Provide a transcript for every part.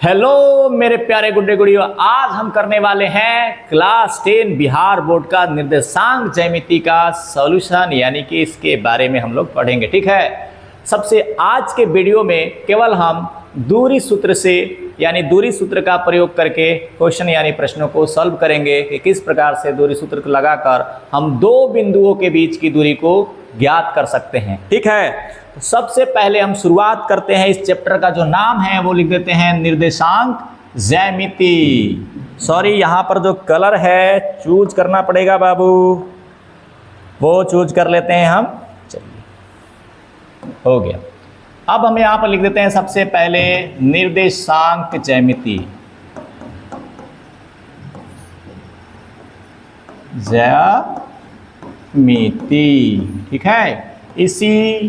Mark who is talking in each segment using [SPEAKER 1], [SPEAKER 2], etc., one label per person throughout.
[SPEAKER 1] Hello मेरे प्यारे गुड्डे गुड़ियों, आज हम करने वाले हैं क्लास 10 बिहार बोर्ड का निर्देशांक ज्यामिति का सॉल्यूशन, यानी कि इसके बारे में हम लोग पढ़ेंगे। ठीक है, सबसे आज के वीडियो में केवल हम दूरी सूत्र से यानी दूरी सूत्र का प्रयोग करके क्वेश्चन यानी प्रश्नों को सॉल्व करेंगे कि किस प्रकार से दूरी सूत्र को लगाकर हम दो बिंदुओं के बीच की दूरी को ज्ञात कर सकते हैं। ठीक है, तो सबसे पहले हम शुरुआत करते हैं। इस चैप्टर का जो नाम है वो लिख देते हैं निर्देशांक ज्यामिति। सॉरी, यहाँ पर जो कलर है चूज करना पड़ेगा बाबू, वो चूज कर लेते हैं हम। चलिए, हो गया। अब हम यहाँ पर लिख देते हैं सबसे पहले निर्देशांक ज्यामिति। ठीक है, इसी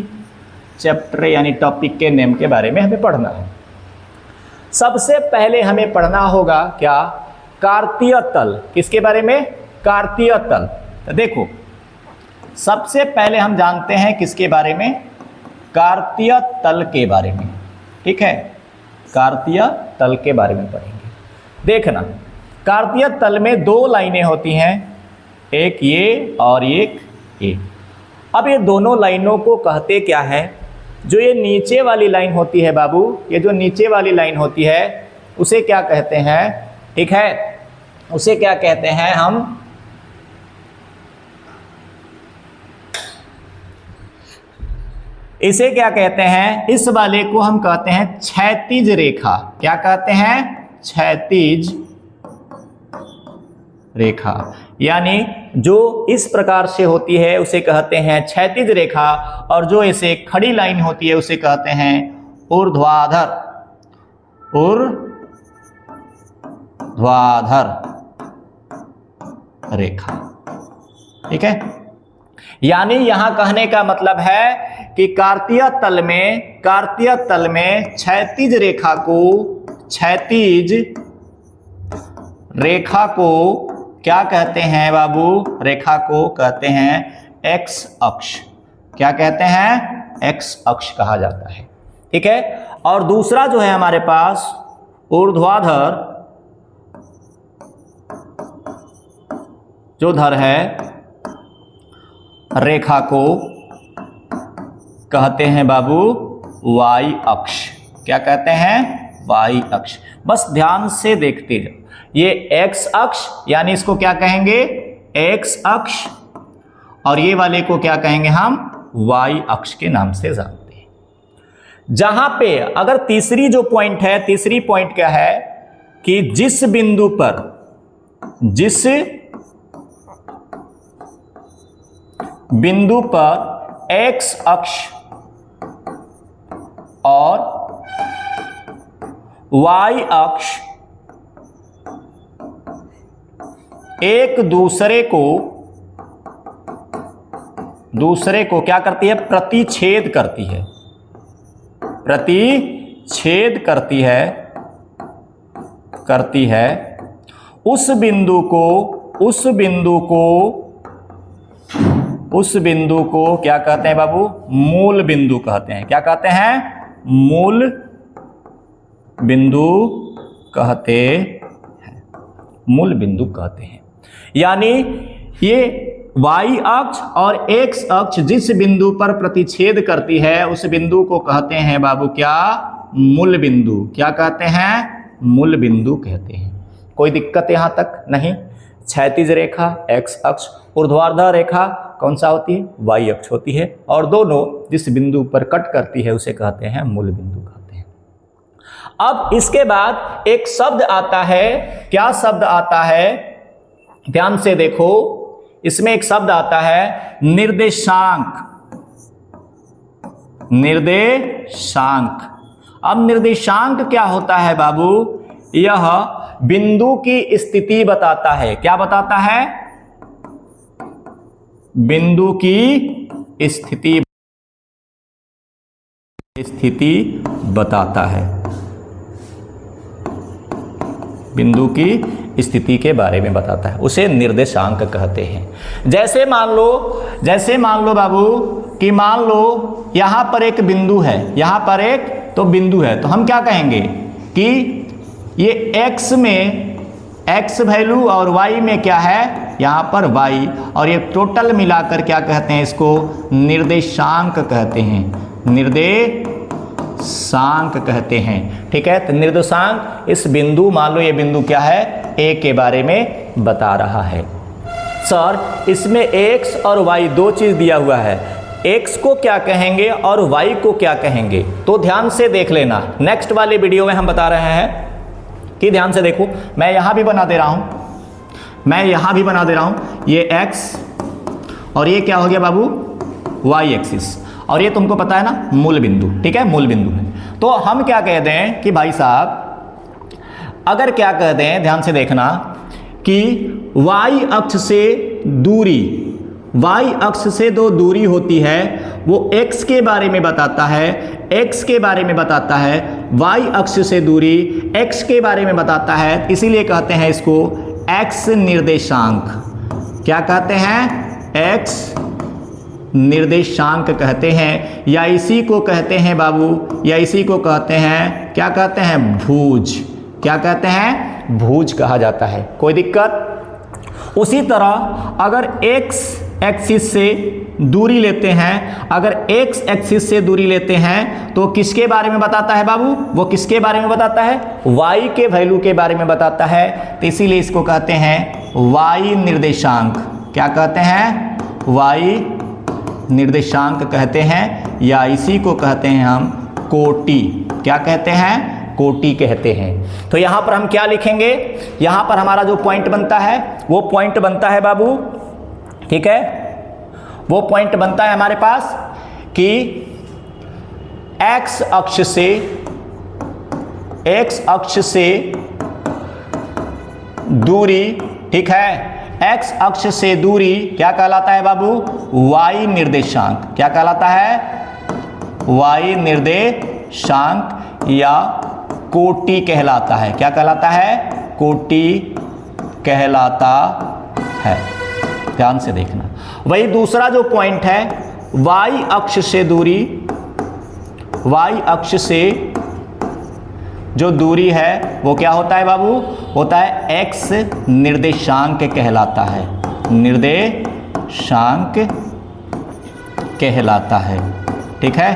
[SPEAKER 1] चैप्टर यानी टॉपिक के नेम के बारे में हमें पढ़ना है। सबसे पहले हमें पढ़ना होगा क्या? कार्तीय तल। किसके बारे में? कार्तीय तल। तो देखो, सबसे पहले हम जानते हैं किसके बारे में? कार्तीय तल के बारे में। ठीक है, कार्तीय तल के बारे में पढ़ेंगे। देखना, कार्तीय तल में दो लाइनें होती हैं, एक ये और एक ये। अब ये दोनों लाइनों को कहते क्या है? जो ये नीचे वाली लाइन होती है बाबू, ये जो नीचे वाली लाइन होती है उसे क्या कहते हैं? ठीक है, उसे क्या कहते हैं हम? इसे क्या कहते हैं? इस वाले को हम कहते हैं क्षैतिज रेखा। क्या कहते हैं? क्षैतिज रेखा। यानी जो इस प्रकार से होती है उसे कहते हैं क्षैतिज रेखा, और जो इसे खड़ी लाइन होती है उसे कहते हैं ऊर्ध्वाधर। ऊर्ध्वाधर रेखा। ठीक है, यानी यहां कहने का मतलब है कि कार्तीय तल में क्षैतिज रेखा को क्या कहते हैं बाबू? रेखा को कहते हैं एक्स अक्ष। क्या कहते हैं? एक्स अक्ष कहा जाता है। ठीक है, और दूसरा जो है हमारे पास ऊर्ध्वाधर जो धर है रेखा को कहते हैं बाबू वाई अक्ष। क्या कहते हैं? वाई अक्ष। बस ध्यान से देखते जाओ, ये एक्स अक्ष यानी इसको क्या कहेंगे? एक्स अक्ष, और ये वाले को क्या कहेंगे हम? वाई अक्ष के नाम से जानते हैं। जहां पे अगर तीसरी जो पॉइंट है, तीसरी पॉइंट क्या है कि जिस बिंदु पर एक्स अक्ष और वाई अक्ष एक दूसरे को क्या करती है? प्रतिच्छेद करती है। उस बिंदु को क्या कहते हैं बाबू? मूल बिंदु कहते हैं। क्या कहते हैं? मूल बिंदु कहते हैं। यानी ये वाई अक्ष और एक्स अक्ष जिस बिंदु पर प्रतिच्छेद करती है उस बिंदु को कहते हैं बाबू क्या? मूल बिंदु। क्या कहते हैं? मूल बिंदु कहते हैं। कोई दिक्कत यहां तक नहीं? क्षैतिज रेखा एक्स अक्ष, ऊर्ध्वाधर रेखा कौन सा होती है? वाई अक्ष होती है, और दोनों जिस बिंदु पर कट करती है उसे कहते हैं मूल बिंदु कहते हैं। अब इसके बाद एक शब्द आता है। क्या शब्द आता है? ध्यान से देखो, इसमें एक शब्द आता है निर्देशांक। अब निर्देशांक क्या होता है बाबू? यह बिंदु की स्थिति बताता है। क्या बताता है? बिंदु की स्थिति बताता है। बिंदु की स्थिति के बारे में बताता है, उसे निर्देशांक कहते हैं। जैसे मान लो बाबू कि मान लो यहां पर एक बिंदु है, यहां पर एक तो बिंदु है, तो हम क्या कहेंगे कि ये x में x वैल्यू और y में क्या है, यहाँ पर y, और ये टोटल मिलाकर क्या कहते हैं, इसको निर्देशांक कहते हैं, निर्देशांक कहते हैं। ठीक है, तो निर्देशांक इस बिंदु, मान लो ये बिंदु क्या है, a के बारे में बता रहा है। सर इसमें x और y दो चीज दिया हुआ है, x को क्या कहेंगे और y को क्या कहेंगे, तो ध्यान से देख लेना। नेक्स्ट वाले वीडियो में हम बता रहे हैं कि ध्यान से देखो, मैं यहां भी बना दे रहा हूं, मैं यहां भी बना दे रहा हूं, ये x और ये क्या हो गया बाबू, y एक्सिस, और ये तुमको पता है ना मूल बिंदु। ठीक है, मूल बिंदु है। तो हम क्या कह दें कि भाई साहब, अगर क्या कह दें, ध्यान से देखना कि y अक्ष से दूरी, y अक्ष से दो दूरी होती है, वो x के बारे में बताता है, x के बारे में बताता है, y अक्ष से दूरी x के बारे में बताता है, इसीलिए कहते हैं इसको x निर्देशांक। क्या कहते हैं, x निर्देशांक कहते हैं, या इसी को कहते हैं बाबू, या इसी को कहते हैं, क्या कहते हैं, भुज। क्या कहते हैं, भुज कहा जाता है। कोई दिक्कत? उसी तरह अगर x एक्सिस से दूरी लेते हैं, अगर x एक्सिस से दूरी लेते हैं तो किसके बारे में बताता है बाबू, वो किसके बारे में बताता है, y के वैल्यू के बारे में बताता है, तो इसीलिए इसको कहते हैं y निर्देशांक। क्या कहते हैं, y निर्देशांक कहते हैं, या इसी को कहते हैं हम कोटि। क्या कहते हैं, कोटि कहते हैं। तो यहां पर हम क्या लिखेंगे, यहां पर हमारा जो पॉइंट बनता है वो पॉइंट बनता है बाबू, ठीक है, वो पॉइंट बनता है हमारे पास कि x अक्ष से दूरी, ठीक है, x अक्ष से दूरी क्या कहलाता है बाबू, y निर्देशांक। क्या कहलाता है, y निर्देशांक या कोटि कहलाता है। क्या कहलाता है, कोटि कहलाता है। ध्यान से देखना। वही दूसरा जो पॉइंट है, y अक्ष से दूरी, y अक्ष से जो दूरी है वो क्या होता है बाबू, होता है x निर्देशांक कहलाता है, निर्देशांक कहलाता है। ठीक है,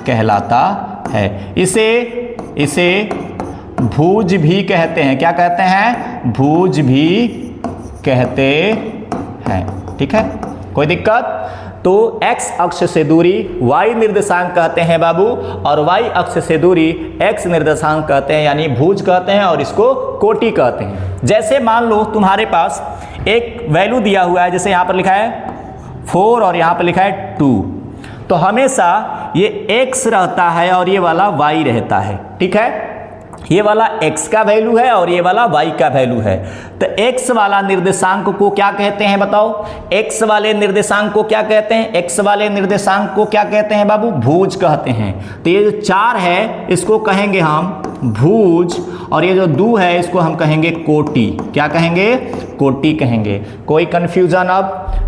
[SPEAKER 1] कहलाता है। इसे भुज भी कहते हैं। क्या कहते हैं, भुज भी कहते हैं। ठीक है, कोई दिक्कत? तो x अक्ष से दूरी y निर्देशांक कहते हैं बाबू, और y अक्ष से दूरी x निर्देशांक कहते हैं, यानी भुज कहते हैं, और इसको कोटि कहते हैं। जैसे मान लो तुम्हारे पास एक वैल्यू दिया हुआ है, जैसे यहाँ पर लिखा है 4 और यहाँ पर लिखा है 2, तो हमेशा ये x रहता है और ये वाला y रहता है। ठीक है, ये वाला x का वैल्यू है और ये वाला y का वैल्यू है। तो x वाला निर्देशांक को क्या कहते हैं बताओ, x वाले निर्देशांक को क्या कहते हैं, x वाले निर्देशांक को क्या कहते हैं बाबू, भुज कहते हैं। तो ये जो 4 है इसको कहेंगे हम भुज, और ये जो 2 है इसको हम कहेंगे कोटि। क्या कहेंगे, कोटि कहेंगे। कोई कंफ्यूजन अब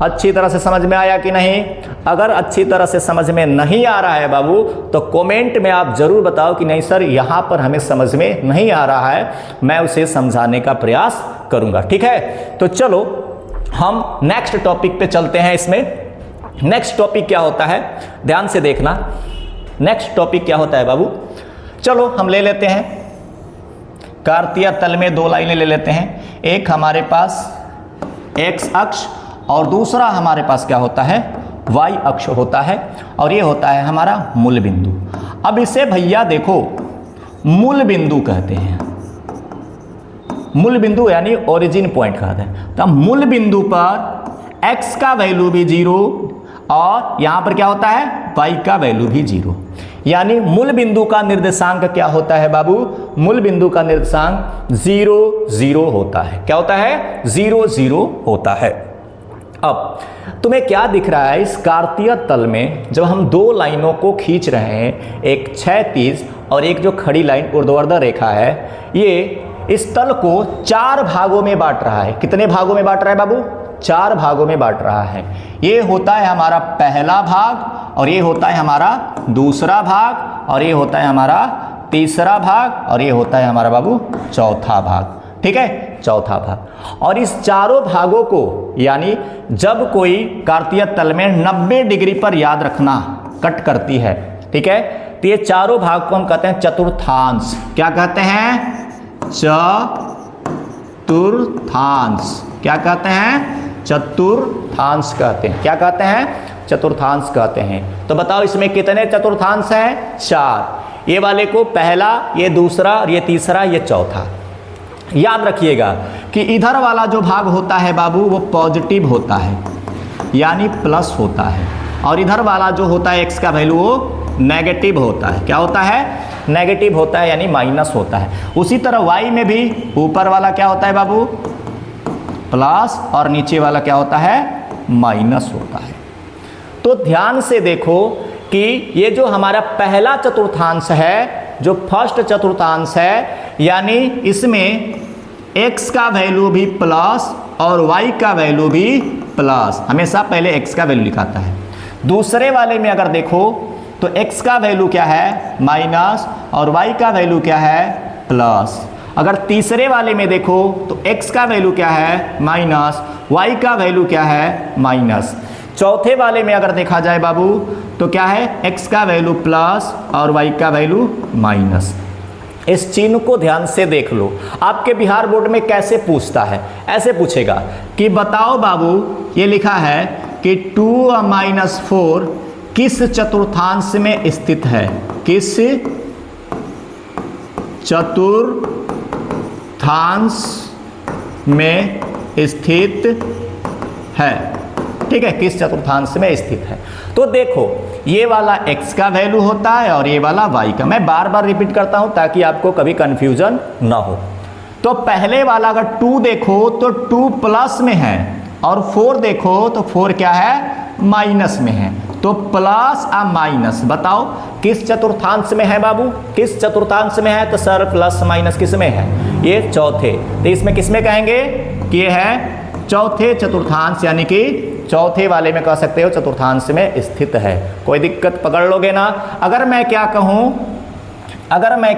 [SPEAKER 1] अच्छी तरह से समझ में आया कि नहीं? अगर अच्छी तरह से समझ में नहीं आ रहा है बाबू तो कमेंट में आप जरूर बताओ कि नहीं सर यहाँ पर हमें समझ में नहीं आ रहा है, मैं उसे समझाने का प्रयास करूँगा। ठीक है, तो चलो हम नेक्स्ट टॉपिक पे चलते हैं। इसमें नेक्स्ट टॉपिक क्या होता है, ध्यान से देखना। नेक्स्ट टॉपिक क्या होता है बाबू, चलो हम ले लेते हैं कार्तीय तल में 2 लाइनें ले लेते हैं। एक हमारे पास x अक्ष और दूसरा हमारे पास क्या होता है, y अक्ष होता है, और ये होता है हमारा मूल बिंदु। अब इसे भैया देखो मूल बिंदु कहते हैं, मूल बिंदु यानी ओरिजिन पॉइंट कहते हैं। तो मूल बिंदु पर x का वैल्यू भी 0 और यहाँ पर क्या होता है, y का वैल्यू भी 0, यानी मूल बिंदु का निर्देशांक क्या होता है बाबू, मूल बिंदु का निर्देशांक 0 0 होता है। क्या होता है, 0 0 होता है। अब तुम्हें क्या दिख रहा है, इस कार्तीय तल में जब हम 2 लाइनों को खींच रहे हैं, एक क्षैतिज और एक जो खड़ी लाइन ऊर्ध्वाधर रेखा है, ये इस तल को 4 भागों में बांट रहा है। कितने भागों में बांट रहा है बाबू, 4 भागों में बांट रहा है। ये होता है हमारा पहला भाग, और ये होता है हमारा दूसरा भाग, और ये होता है हमारा तीसरा भाग और ये होता है हमारा बाबू चौथा भाग। ठीक है, चौथा भाग। और इस चारों भागों को यानी जब कोई कार्तीय तल में 90 डिग्री पर, याद रखना, कट करती है, ठीक है, तो ये चारों भाग को हम कहते हैं चतुर्थांश। क्या कहते हैं? चतुर्थांश। क्या कहते हैं? चतुर्थांश कहते हैं। क्या कहते हैं? चतुर्थांश कहते हैं। तो बताओ इसमें कितने चतुर्थांश हैं? 4। ये वाले को पहला, ये दूसरा, और ये तीसरा, ये चौथा। याद रखिएगा कि इधर वाला जो भाग होता है बाबू वो पॉजिटिव होता है यानी प्लस होता है, और इधर वाला जो होता है एक्स का वैल्यू वो नेगेटिव होता है। क्या होता है? नेगेटिव होता है यानी माइनस होता है। उसी तरह वाई में भी ऊपर वाला क्या होता है बाबू? प्लस, और नीचे वाला क्या होता है? माइनस होता है। तो ध्यान से देखो कि ये जो हमारा पहला चतुर्थांश है, जो फर्स्ट चतुर्थांश है, यानी इसमें x का वैल्यू भी प्लस और y का वैल्यू भी प्लस, हमेशा पहले x का वैल्यू लिखाता है। दूसरे वाले में अगर देखो तो x का वैल्यू क्या है? माइनस, और y का वैल्यू क्या है? प्लस। अगर तीसरे वाले में देखो तो x का वैल्यू क्या है? माइनस, y का वैल्यू क्या है? माइनस। चौथे वाले में अगर देखा जाए बाबू तो क्या है? x का वैल्यू प्लस और y का वैल्यू माइनस। इस चिन्ह को ध्यान से देख लो। आपके बिहार बोर्ड में कैसे पूछता है? ऐसे पूछेगा कि बताओ बाबू, ये लिखा है कि 2 - 4 किस चतुर्थांश में स्थित है? किस चतुर्थांश में स्थित है? ठीक है, किस चतुर्थांश में स्थित है। तो देखो ये वाला x का वैल्यू होता है और ये वाला y का। मैं बार बार रिपीट करता हूं ताकि आपको कभी कंफ्यूजन ना हो। तो पहले वाला अगर 2 देखो तो 2 प्लस में है, और 4 देखो तो 4 क्या है? माइनस में है। तो प्लस और माइनस, बताओ किस चतुर्थांश में है बाबू? किस चतुर्थांश में है? तो सर प्लस माइनस किस में है? ये चौथे। तो इसमें किस में कहेंगे कि ये है चौथे चतुर्थांश, यानी कि चौथे वाले में कह सकते हो चतुर्थांश में स्थित है। कोई दिक्कत पकड़ लोगे ना? अगर मैं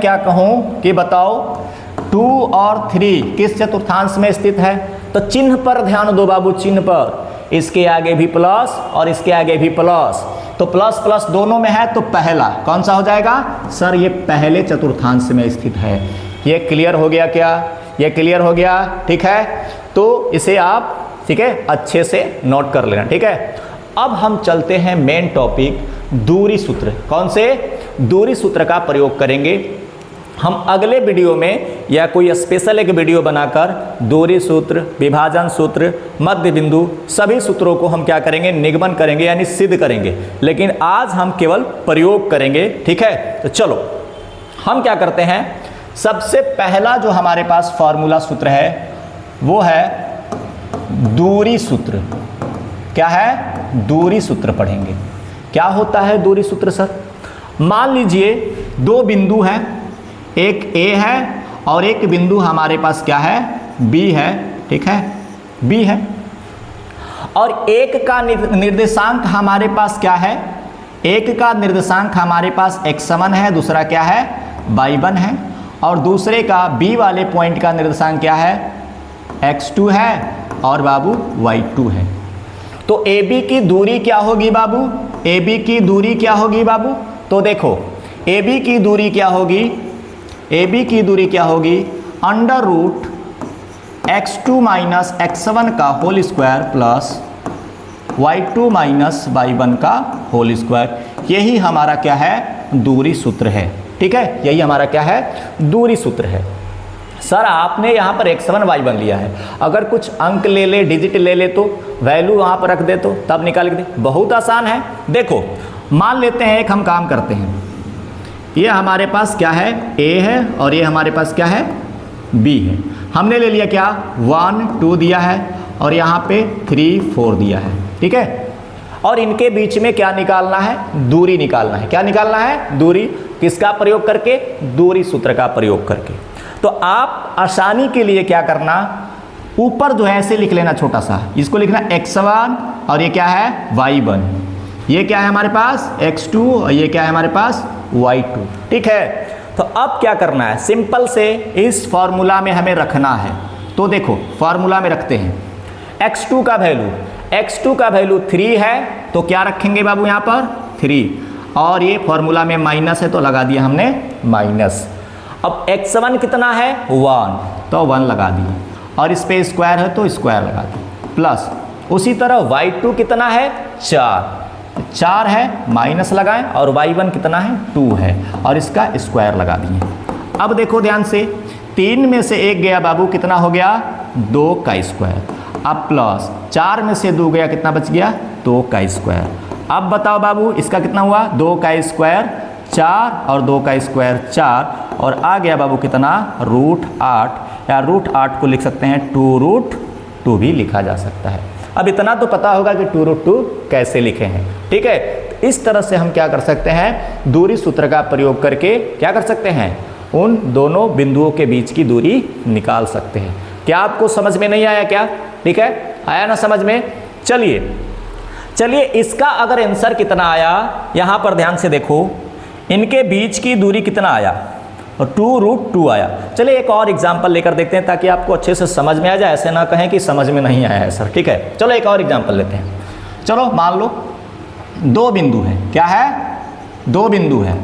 [SPEAKER 1] क्या कहूं कि बताओ 2 और 3 किस चतुर्थांश में स्थित है, तो चिन्ह पर ध्यान दो बाबू, चिन्ह पर। इसके आगे भी प्लस और इसके आगे भी प्लस, तो प्लस प्लस दोनों में है, तो पहला कौन सा हो जाएगा? सर ये पहले चतुर्थांश में स्थित है। ये क्लियर हो गया क्या? ये क्लियर हो गया? ठीक है, तो इसे आप ठीक है अच्छे से नोट कर लेना। ठीक है, अब हम चलते हैं मेन टॉपिक, दूरी सूत्र। कौन से? दूरी सूत्र का प्रयोग करेंगे हम अगले वीडियो में, या कोई स्पेशल एक वीडियो बनाकर दूरी सूत्र, विभाजन सूत्र, मध्य बिंदु, सभी सूत्रों को हम क्या करेंगे? निगमन करेंगे यानी सिद्ध करेंगे। लेकिन आज हम केवल प्रयोग करेंगे। ठीक है, तो चलो हम क्या करते हैं, सबसे पहला जो हमारे पास फॉर्मूला सूत्र है वो है दूरी सूत्र। क्या है? दूरी सूत्र पढ़ेंगे। क्या होता है दूरी सूत्र सर? मान लीजिए 2 बिंदु हैं, एक A है और एक बिंदु हमारे पास क्या है? B है। ठीक है, B है, और एक का निर्देशांक हमारे पास क्या है? एक का निर्देशांक हमारे पास x1 है, दूसरा क्या है? y1 है, और दूसरे का B वाले पॉइंट का निर्देशांक क्या है? x2 है, और बाबू y2 है। तो AB की दूरी क्या होगी बाबू? AB की दूरी क्या होगी बाबू? तो देखो AB की दूरी क्या होगी? AB की दूरी क्या होगी? Under root x2 minus x1 का whole square plus y2 minus y1 का होल स्क्वायर। यही हमारा क्या है? दूरी सूत्र है। ठीक है, यही हमारा क्या है? दूरी सूत्र है। सर आपने यहाँ पर x1 y1 लिया है, अगर कुछ अंक ले ले, डिजिट ले ले तो वैल्यू वहाँ पर रख दे तो तब निकाल के दे। बहुत आसान है। देखो मान लेते हैं एक हम काम करते हैं, ये हमारे पास क्या है? A है, और ये हमारे पास क्या है? B है। हमने ले लिया क्या? 1 2 दिया है, और यहाँ पे 3 4 दिया है। ठीक है, और इनके बीच में क्या निकालना है? दूरी निकालना है। क्या निकालना है? दूरी। किसका प्रयोग करके? दूरी सूत्र का प्रयोग करके। तो आप आसानी के लिए क्या करना, ऊपर जो है ऐसे लिख लेना छोटा सा, इसको लिखना x1 और ये क्या है? y1। ये क्या है हमारे पास? x2 और ये क्या है हमारे पास? y2। ठीक है, तो अब क्या करना है, सिंपल से इस फॉर्मूला में हमें रखना है। तो देखो फॉर्मूला में रखते हैं, x2 का वैल्यू 3 है, तो क्या रखेंगे बाबू यहाँ पर 3, और ये फॉर्मूला में माइनस है तो लगा दिया हमने माइनस। अब x1 कितना है 1, तो 1 लगा दिए, और इस पे स्क्वायर है तो स्क्वायर लगा दिए, प्लस उसी तरह y2 कितना है 4 है, माइनस लगाएं, और y1 कितना है 2 है, और इसका स्क्वायर लगा दिए। अब देखो ध्यान से, 3 में से 1 गया बाबू, कितना हो गया 2 का स्क्वायर, अब प्लस 4 में से 2 गया, कितना बच गया 2 का स्क्वायर। अब बताओ बाबू इसका कितना हुआ 2 का स्क्वायर 4, और 2 का स्क्वायर 4, और आ गया बाबू कितना √8, या √8 को लिख सकते हैं 2√2 भी लिखा जा सकता है। अब इतना तो पता होगा कि 2√2 कैसे लिखे हैं, ठीक है। इस तरह से हम क्या कर सकते हैं, दूरी सूत्र का प्रयोग करके क्या कर सकते हैं, उन दोनों बिंदुओं के बीच की दूरी निकाल सकते हैं। क्या आपको समझ में नहीं आया क्या? ठीक है, आया ना समझ में? चलिए इसका अगर आंसर कितना आया, यहां पर ध्यान से देखो, इनके बीच की दूरी कितना आया, और 2√2 आया। चलिए एक और एग्जाम्पल लेकर देखते हैं ताकि आपको अच्छे से समझ में आ जाए, ऐसे ना कहें कि समझ में नहीं आया है सर। ठीक है, चलो एक और एग्जाम्पल लेते हैं। चलो मान लो 2 बिंदु है, क्या है 2 बिंदु है,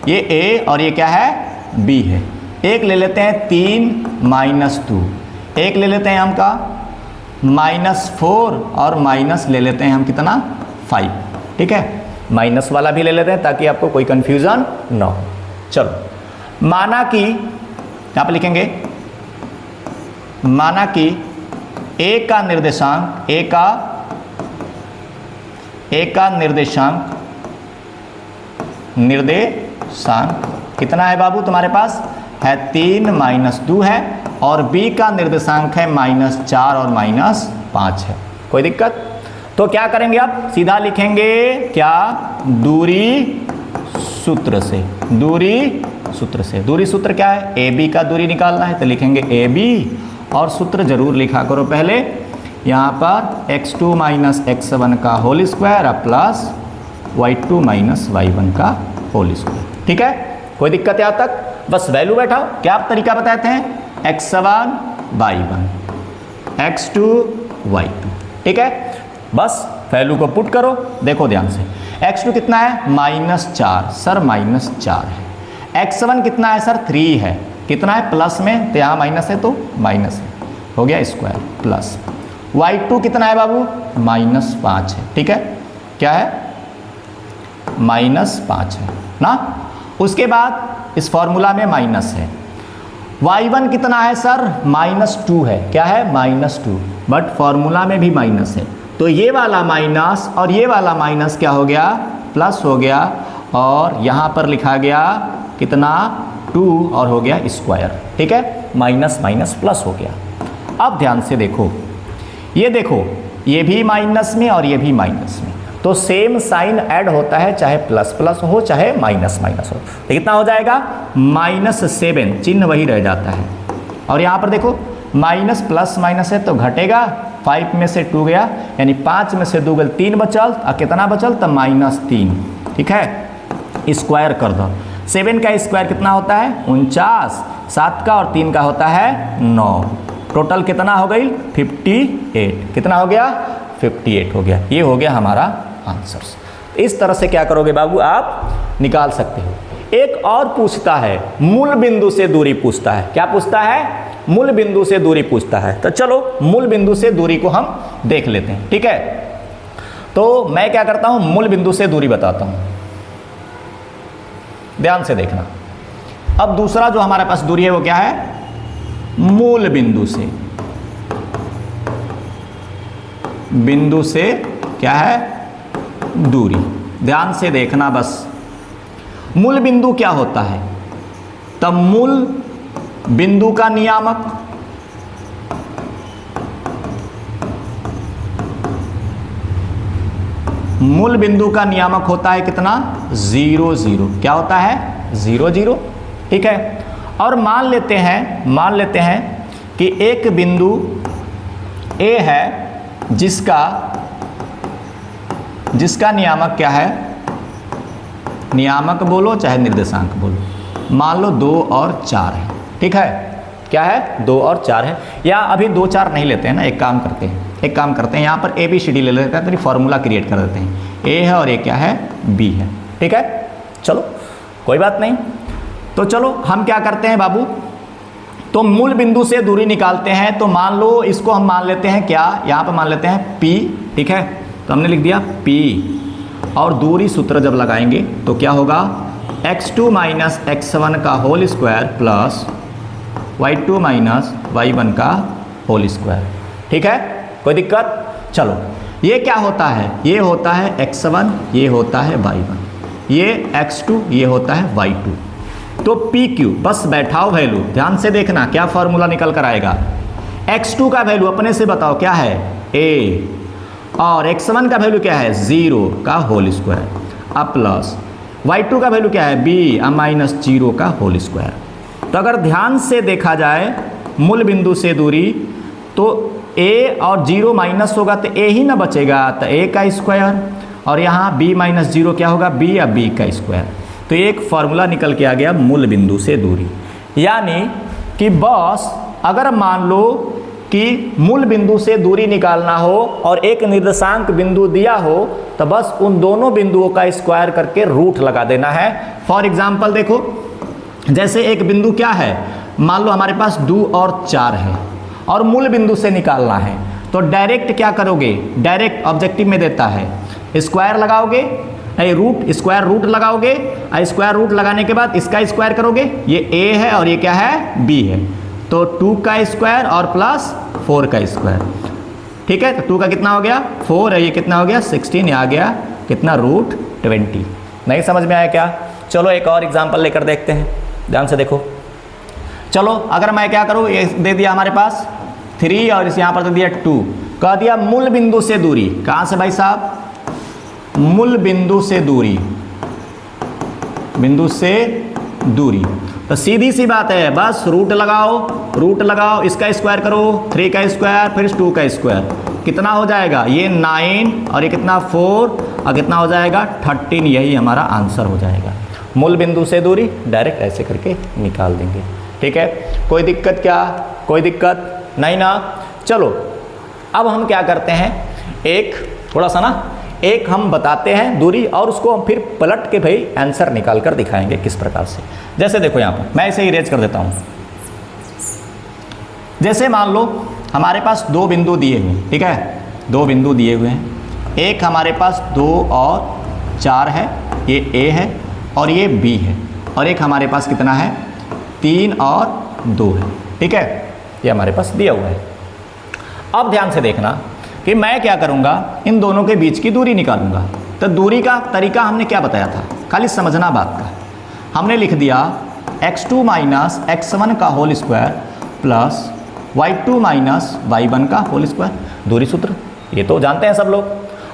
[SPEAKER 1] ये A और ये क्या है B है। एक ले लेते हैं 3 - 2, एक ले लेते हैं हम का -4, और माइनस ले लेते हैं हम कितना 5। ठीक है, माइनस वाला भी ले लेते हैं ताकि आपको कोई कंफ्यूजन ना हो। चलो माना कि यहाँ पर लिखेंगे, माना कि A का निर्देशांक निर्देशांक कितना है बाबू, तुम्हारे पास है 3 - 2 है, और B का निर्देशांक है -4 और -5 है। कोई दिक्कत? तो क्या करेंगे, आप सीधा लिखेंगे क्या, दूरी सूत्र से। दूरी सूत्र क्या है, AB का दूरी निकालना है, तो लिखेंगे AB, और सूत्र जरूर लिखा करो पहले, यहाँ पर x2 - x1 का whole square plus y2 - y1 का होल स्क्वायर। ठीक है, कोई दिक्कत है यहाँ तक? बस वैल्यू बैठाओ। क्या आप तरीका बताते हैं, x1 y1, x2 y2। ठीक है, बस वैल्यू को पुट करो। देखो ध्यान से, x2 कितना है -4, सर -4 है। x1 कितना है सर 3 है, कितना है प्लस में, तो यहाँ माइनस है तो माइनस है, हो गया स्क्वायर, प्लस y2 कितना है बाबू -5 है। ठीक है, क्या है -5 है ना। उसके बाद इस फॉर्मूला में माइनस है। y1 कितना है सर -2 है, क्या है -2, बट फॉर्मूला में भी माइनस है, तो ये वाला माइनस और ये वाला माइनस क्या हो गया, प्लस हो गया, और यहाँ पर लिखा गया कितना 2, और हो गया स्क्वायर। ठीक है, माइनस माइनस प्लस हो गया। अब ध्यान से देखो, ये भी माइनस में और ये भी माइनस में, तो सेम साइन ऐड होता है, चाहे प्लस प्लस हो चाहे माइनस माइनस हो। तो कितना हो जाएगा -7, चिन्ह वही रह जाता है। और यहाँ पर देखो माइनस प्लस माइनस है तो घटेगा, 5 में से 2 गया, यानी 5 में से 2 गया 3 बचल, और कितना बचल तो -3। ठीक है, स्क्वायर कर दो। 7 का स्क्वायर कितना होता है 49, 7 का और 3 का होता है 9, टोटल कितना हो गई 58। कितना हो गया 58 हो गया। ये हो गया हमारा आंसर्स। इस तरह से क्या करोगे बाबू, आप निकाल सकते हो। एक और पूछता है, मूल बिंदु से दूरी पूछता है। क्या पूछता है, मूल बिंदु से दूरी पूछता है। तो चलो मूल बिंदु से दूरी को हम देख लेते हैं। ठीक है, तो मैं क्या करता हूं, मूल बिंदु से दूरी बताता हूं, ध्यान से देखना। अब दूसरा जो हमारे पास दूरी है वो क्या है, मूल बिंदु से क्या है दूरी। ध्यान से देखना बस, मूल बिंदु क्या होता है, तब मूल बिंदु का नियामक, मूल बिंदु का नियामक होता है कितना 0 0। क्या होता है 0 0। ठीक है, और मान लेते हैं कि एक बिंदु A है जिसका नियामक क्या है, नियामक बोलो चाहे निर्देशांक बोलो, मान लो 2 और 4 है, ठीक है, क्या है 2 और 4 है, या अभी 2 4 नहीं लेते हैं ना, एक काम करते हैं यहाँ पर ABCD ले लेते हैं, तो फॉर्मूला क्रिएट कर देते हैं, A है और ये क्या है B है, ठीक है, चलो कोई बात नहीं। तो चलो हम क्या करते हैं बाबू, तो मूल बिंदु से दूरी निकालते हैं। तो मान लो इसको हम मान लेते हैं क्या, यहाँ पर मान लेते हैं P, ठीक है, तो हमने लिख दिया P, और दूरी सूत्र जब लगाएंगे तो क्या होगा, x2 माइनस x1 का whole square plus y2 minus y1 का होल स्क्वायर, ठीक है, कोई दिक्कत। चलो ये क्या होता है, ये होता है x1, ये होता है y1, ये x2, ये होता है y2। तो PQ बस बैठाओ वैल्यू, ध्यान से देखना क्या फॉर्मूला निकल कर आएगा। x2 का वैल्यू अपने से बताओ क्या है a, और x1 का वैल्यू क्या है 0 का होल स्क्वायर, अब प्लस y2 का वैल्यू क्या है b माइनस 0 का होल स्क्वायर। तो अगर ध्यान से देखा जाए मूल बिंदु से दूरी, तो a और 0 माइनस होगा तो a ही ना बचेगा, तो a का स्क्वायर, और यहाँ b माइनस 0 क्या होगा b या b का स्क्वायर। तो एक फार्मूला निकल के आ गया मूल बिंदु से दूरी। यानी कि बस अगर मान लो कि मूल बिंदु से दूरी निकालना हो और एक निर्देशांक बिंदु दिया हो, तो बस उन दोनों बिंदुओं का स्क्वायर करके रूट लगा देना है। फॉर एग्जाम्पल देखो, जैसे एक बिंदु क्या है, मान लो हमारे पास 2 और 4 है और मूल बिंदु से निकालना है, तो डायरेक्ट क्या करोगे, डायरेक्ट ऑब्जेक्टिव में देता है स्क्वायर लगाओगे, रूट स्क्वायर रूट लगाओगे, स्क्वायर रूट लगाने के बाद इसका स्क्वायर करोगे, ये a है और ये क्या है b है, तो 2 का स्क्वायर और प्लस 4 का स्क्वायर, ठीक है। तो 2 का कितना हो गया 4 है, ये कितना हो गया 16, ये आ गया कितना रूट 20। नहीं समझ में आया क्या? चलो एक और एग्जांपल लेकर देखते हैं, ध्यान से देखो। चलो अगर मैं क्या करूँ, ये दे दिया हमारे पास 3 और इस यहाँ पर दे दिया 2, कह दिया मूल बिंदु से दूरी, कहाँ से भाई साहब, मूल बिंदु से दूरी, बिंदु से दूरी, तो सीधी सी बात है, बस रूट लगाओ, इसका स्क्वायर करो, 3 का स्क्वायर फिर 2 का स्क्वायर, कितना हो जाएगा, ये 9 और ये कितना 4 और कितना हो जाएगा 13, यही हमारा आंसर हो जाएगा। मूल बिंदु से दूरी डायरेक्ट ऐसे करके निकाल देंगे, ठीक है। कोई दिक्कत क्या, कोई दिक्कत नहीं ना। चलो अब हम क्या करते हैं, एक थोड़ा सा ना एक हम बताते हैं दूरी और उसको हम फिर पलट के भाई आंसर निकाल कर दिखाएंगे किस प्रकार से। जैसे देखो यहाँ पर मैं इसे इरेज कर देता हूँ। जैसे मान लो हमारे पास 2 बिंदु दिए हुए हैं, ठीक है, 2 बिंदु दिए हुए हैं, एक हमारे पास 2 और 4 है, ये A है और ये B है, और एक हमारे पास कितना है 3 और 2 है, ठीक है, ये हमारे पास दिया हुआ है। अब ध्यान से देखना कि मैं क्या करूंगा, इन दोनों के बीच की दूरी निकालूंगा। तो दूरी का तरीका हमने क्या बताया था, खाली समझना बात का। हमने लिख दिया x2 माइनस x1 का whole square plus y2 minus y1 का होल स्क्वायर, दूरी सूत्र ये तो जानते हैं सब लोग,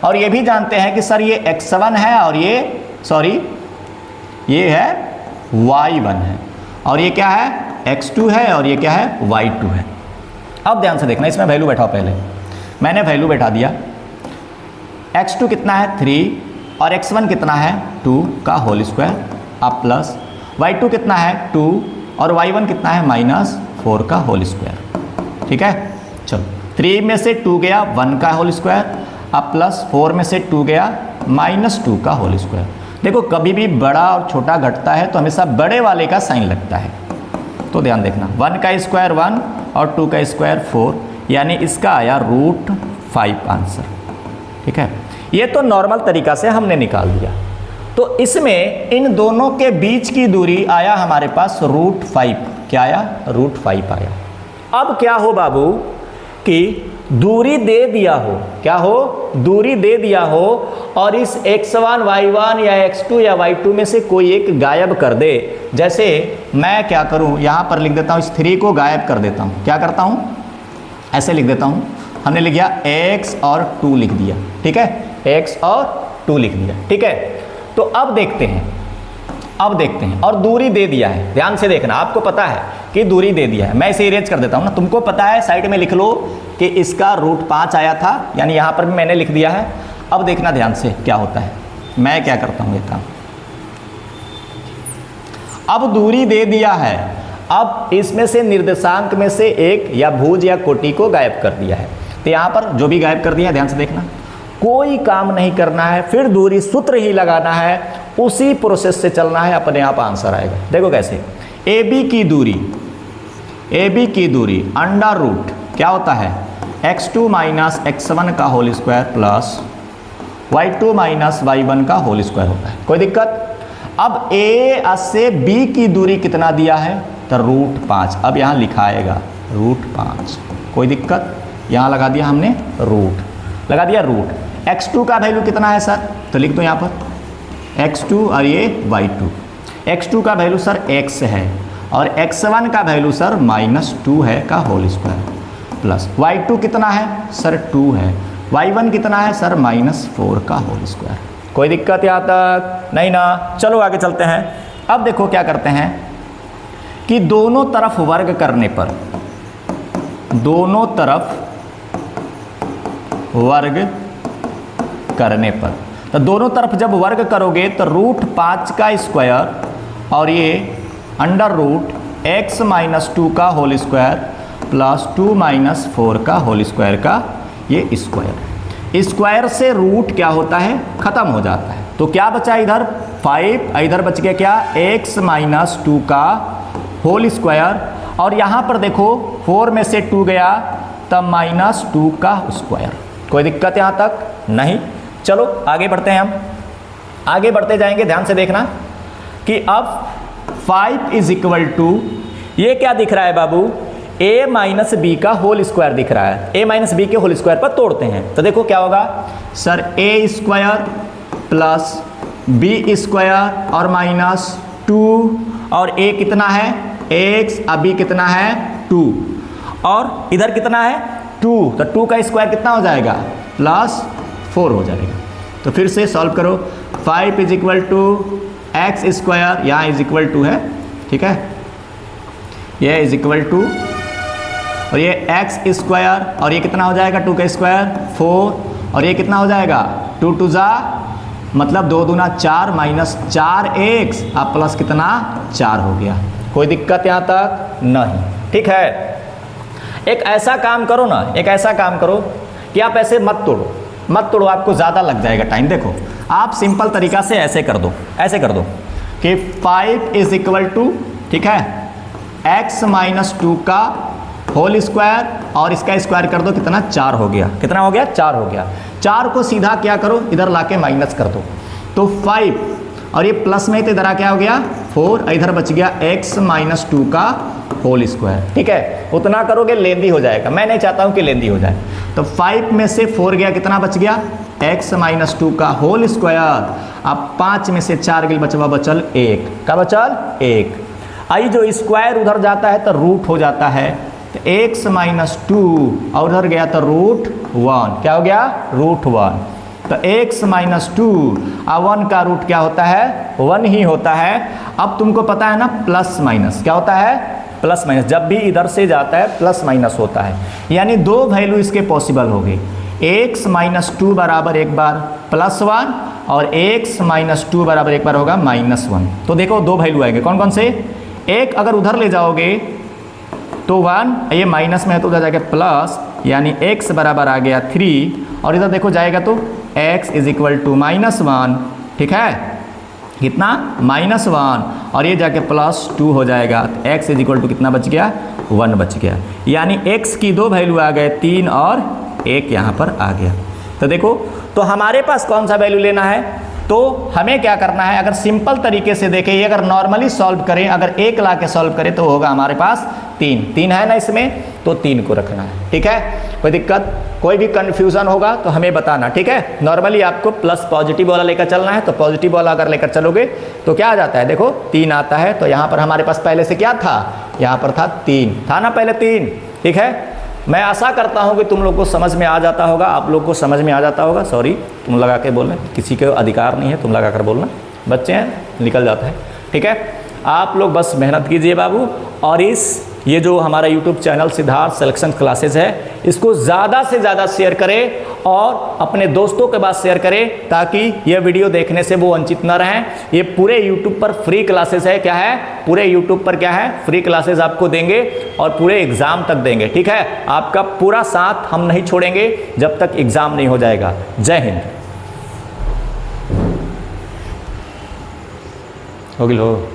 [SPEAKER 1] और ये भी जानते हैं कि सर ये x1 है और ये ये है y1 है, और ये क्या है x2 है और ये क्या है y2 है। अब ध्यान से देखना, इसमें वैल्यू बैठाओ, पहले मैंने वैल्यू बैठा दिया, x2 कितना है 3 और x1 कितना है 2 का होल स्क्वायर, अब प्लस y2 कितना है 2 और y1 कितना है -4 का होल स्क्वायर, ठीक है। चलो 3 में से 2 गया 1 का होल स्क्वायर, अब प्लस 4 में से 2 गया -2 का होल स्क्वायर। देखो कभी भी बड़ा और छोटा घटता है तो हमेशा बड़े वाले का साइन लगता है, तो ध्यान देखना 1 का स्क्वायर 1 और 2 का स्क्वायर 4, यानी इसका आया √5 आंसर, ठीक है। ये तो नॉर्मल तरीका से हमने निकाल दिया। तो इसमें इन दोनों के बीच की दूरी आया हमारे पास √5, क्या आया √5 आया। अब क्या हो बाबू कि दूरी दे दिया हो, क्या हो दूरी दे दिया हो, और इस x1 y1 या x2 या y2 में से कोई एक गायब कर दे। जैसे मैं क्या करूं, यहां पर लिख देता हूं, इस 3 को गायब कर देता हूं, क्या करता हूं ऐसे लिख देता हूं, हमने लिख दिया x और 2 लिख दिया, ठीक है, x और 2 लिख दिया, ठीक है। तो अब देखते हैं, और दूरी दे दिया है, ध्यान से देखना, आपको पता है कि दूरी दे दिया है। मैं इसे इरेज कर देता हूं ना, तुमको पता है, साइड में लिख लो कि इसका √5 आया था, यानी यहां पर भी मैंने लिख दिया है। अब देखना ध्यान से क्या होता है, मैं क्या करता हूं ये काम। अब दूरी दे दिया है, अब इसमें से निर्देशांक में से एक या भुज या कोटि को गायब कर दिया है। तो यहाँ पर जो भी गायब कर दिया, ध्यान से देखना, कोई काम नहीं करना है, फिर दूरी सूत्र ही लगाना है, उसी प्रोसेस से चलना है, अपने आप आंसर आएगा। देखो कैसे, AB की दूरी अंडर रूट क्या होता है, x2 माइनस x1 का whole square plus y2 minus y1 का होल स्क्वायर होता है। कोई दिक्कत? अब A से B की दूरी कितना दिया है, तो √5। अब यहाँ लिखाएगा √5। कोई दिक्कत? यहाँ लगा दिया हमने रूट, लगा दिया रूट। x2 का वैल्यू कितना है सर, तो लिख दो यहाँ पर x2 और ये y2। x2 का वैल्यू सर x है और x1 का वैल्यू सर -2 है का होल स्क्वायर प्लस y2 कितना है सर 2 है, y1 कितना है सर -4 का होल स्क्वायर। कोई दिक्कत यहाँ तक? नहीं ना। चलो आगे चलते हैं। अब देखो क्या करते हैं कि दोनों तरफ वर्ग करने पर, दोनों तरफ वर्ग करने पर, तो दोनों तरफ जब वर्ग करोगे तो √5 का स्क्वायर और ये अंडर रूट x -2 का होल स्क्वायर प्लस 2 - 4 का होल स्क्वायर का ये स्क्वायर। स्क्वायर से रूट क्या होता है, खत्म हो जाता है। तो क्या बचा इधर 5, इधर बच गया क्या x -2 का होल स्क्वायर, और यहाँ पर देखो 4 में से 2 गया तब -2 का स्क्वायर। कोई दिक्कत यहाँ तक? नहीं। चलो आगे बढ़ते हैं, हम आगे बढ़ते जाएंगे। ध्यान से देखना कि अब 5 = ये क्या दिख रहा है बाबू, a - b का होल स्क्वायर दिख रहा है। a - b के होल स्क्वायर पर तोड़ते हैं तो देखो क्या होगा सर, a² प्लस b² और -2, और a कितना है x, और b कितना है 2, और इधर कितना है 2, तो 2 का स्क्वायर कितना हो जाएगा +4 हो जाएगा। तो फिर से सॉल्व करो। 5 = x², यहाँ = है, ठीक है, ये = और ये x² और ये कितना हो जाएगा 2 का स्क्वायर 4, और ये कितना हो जाएगा 2 2 जा मतलब 2 दूना 4 -4x अब प्लस कितना 4 हो गया। कोई दिक्कत यहाँ तक? नहीं। ठीक है, एक ऐसा काम करो ना, एक ऐसा काम करो कि आप ऐसे मत तोड़ो, आपको ज़्यादा लग जाएगा टाइम। देखो आप सिंपल तरीका से ऐसे कर दो, ऐसे कर दो कि 5 = ठीक है x -2 का होल स्क्वायर और इसका स्क्वायर कर दो, कितना 4 हो गया। कितना हो गया 4 हो गया। 4 को सीधा क्या करो, इधर लाके माइनस कर दो, तो 5 और ये प्लस में तो इधर आ क्या हो गया 4, इधर बच गया x -2 का होल स्क्वायर। ठीक है, उतना करोगे लेंदी हो जाएगा, मैं नहीं चाहता हूँ कि लेंदी हो जाए। तो 5 में से 4 गया, कितना बच गया x -2 का होल स्क्वायर। अब 5 में से 4 गिल बचवा बचल 1, का बचल 1। आई जो स्क्वायर उधर जाता है तो रूट हो जाता है, तो x -2 और उधर गया तो √1, क्या हो गया √1। तो x -2 और 1 का रूट क्या होता है 1 ही होता है। अब तुमको पता है ना प्लस माइनस क्या होता है, प्लस माइनस जब भी इधर से जाता है प्लस माइनस होता है, यानी 2 वैल्यू इसके पॉसिबल हो गई। x -2 बराबर एक बार +1 और x -2 बराबर एक बार होगा -1। तो देखो 2 वैल्यू आएंगे, कौन कौन से, एक अगर उधर ले जाओगे तो 1, ये माइनस में है तो उधर जाके प्लस, यानी x बराबर आ गया 3, और इधर देखो जाएगा तो x = -1। ठीक है, कितना -1, और ये जाके +2 हो जाएगा, तो x = कितना बच गया 1 बच गया। यानी x की 2 वैल्यू आ गए, 3 और 1 यहाँ पर आ गया। तो देखो, तो हमारे पास कौन सा वैल्यू लेना है, तो हमें क्या करना है, अगर सिंपल तरीके से देखें, ये अगर नॉर्मली सॉल्व करें, अगर 1 ला के सॉल्व करें तो होगा हमारे पास 3 है ना इसमें, तो 3 को रखना है। ठीक है, कोई दिक्कत, कोई भी कन्फ्यूज़न होगा तो हमें बताना। ठीक है, नॉर्मली आपको प्लस पॉजिटिव वाला लेकर चलना है, तो पॉजिटिव वाला अगर लेकर चलोगे तो क्या आ जाता है, देखो 3 आता है। तो यहाँ पर हमारे पास पहले से क्या था, यहाँ पर था 3 था ना, पहले 3। ठीक है, मैं आशा करता हूँ कि तुम लोग को समझ में आ जाता होगा, आप लोग को समझ में आ जाता होगा। सॉरी, तुम लगा के बोलना, किसी के अधिकार नहीं है तुम लगा कर बोलना, बच्चे हैं निकल जाता है। ठीक है, आप लोग बस मेहनत कीजिए बाबू, और ये जो हमारा YouTube channel Siddharth selection classes है, इसको ज़्यादा से ज़्यादा शेयर करें और अपने दोस्तों के पास शेयर करें ताकि यह वीडियो देखने से वो वंचित न रहें। ये पूरे यूट्यूब पर फ्री क्लासेस है, क्या है, पूरे यूट्यूब पर क्या है, फ्री क्लासेस आपको देंगे और पूरे एग्जाम तक देंगे। ठीक है, आपका पूरा साथ हम नहीं छोड़ेंगे जब तक एग्जाम नहीं हो जाएगा। जय हिंद। हो गई हो।